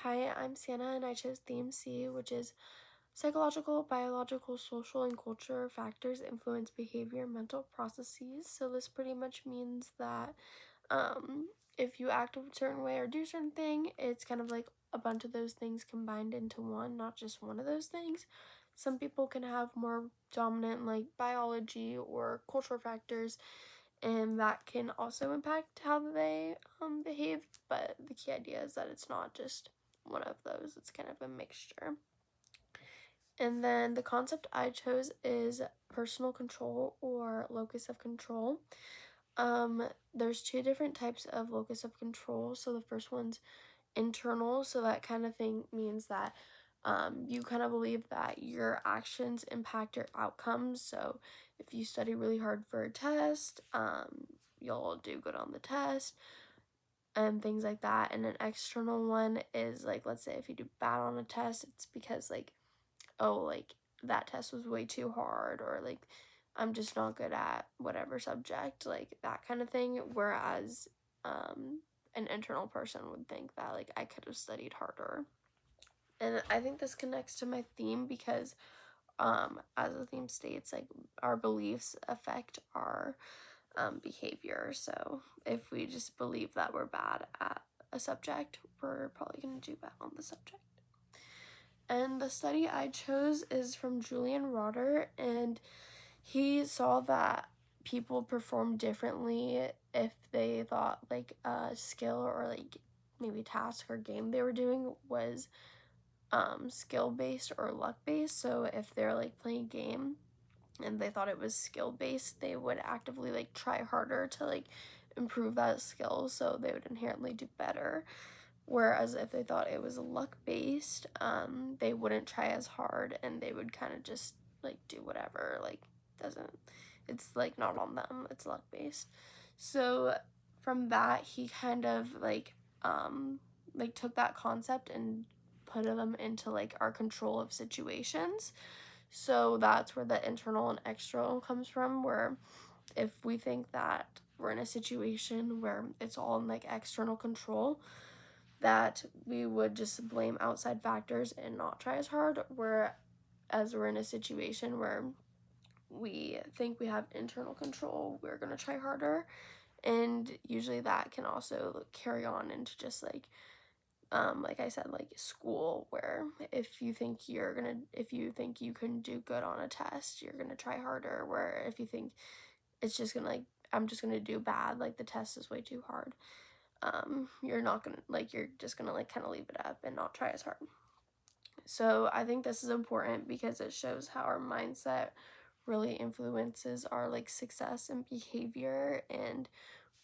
Hi, I'm Sienna and I chose theme C, which is psychological, biological, social, and culture factors influence behavior and mental processes. So this pretty much means that if you act a certain way or do a certain thing, it's kind of like a bunch of those things combined into one, not just one of those things. Some people can have more dominant like biology or cultural factors, and that can also impact how they behave, but the key idea is that it's not just one of those, it's kind of a mixture. And then the concept I chose is personal control or locus of control. There's two different types of locus of control. So the first one's internal, so that kind of thing means that you kind of believe that your actions impact your outcomes. So if you study really hard for a test, you'll do good on the test and things like that. And an external one is like, let's say if you do bad on a test, it's because like, oh, like that test was way too hard, or like I'm just not good at whatever subject, like that kind of thing. Whereas an internal person would think that like I could have studied harder. And I think this connects to my theme because as the theme states, like our beliefs affect our behavior. So if we just believe that we're bad at a subject, we're probably going to do bad on the subject. And the study I chose is from Julian Rotter, and he saw that people perform differently if they thought like a skill or like maybe task or game they were doing was skill based or luck based. So if they're like playing a game and they thought it was skill based, they would actively like try harder to like improve that skill, so they would inherently do better. Whereas if they thought it was luck based, they wouldn't try as hard and they would kind of just like do whatever. Like doesn't it's like not on them. It's luck based. So from that, he kind of like took that concept and put them into like our control of situations. So that's where the internal and external comes from, where if we think that we're in a situation where it's all in like external control, that we would just blame outside factors and not try as hard, whereas we're in a situation where we think we have internal control, we're going to try harder. And usually that can also carry on into just like I said, like school, where if you think you can do good on a test, you're gonna try harder. Where if you think it's just gonna like I'm just gonna do bad, like the test is way too hard, you're not gonna like you're just gonna like kind of leave it up and not try as hard. So I think this is important because it shows how our mindset really influences our like success and behavior, and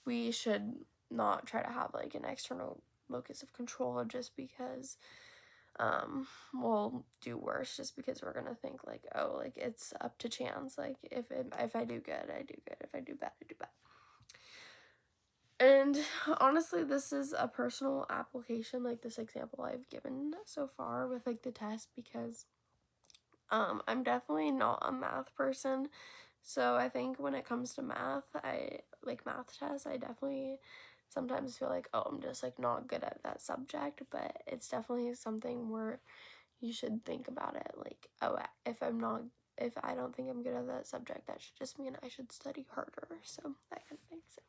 we should not try to have like an external locus of control just because we'll do worse, just because we're gonna think like, oh, like it's up to chance, like if I do good, I do good, if I do bad, I do bad. And honestly, this is a personal application, like this example I've given so far with like the test, because I'm definitely not a math person. So I think when it comes to math, I like math tests, I definitely sometimes feel like, oh, I'm just like not good at that subject. But it's definitely something where you should think about it like, oh, if I don't think I'm good at that subject, that should just mean I should study harder. So that kind of thing. So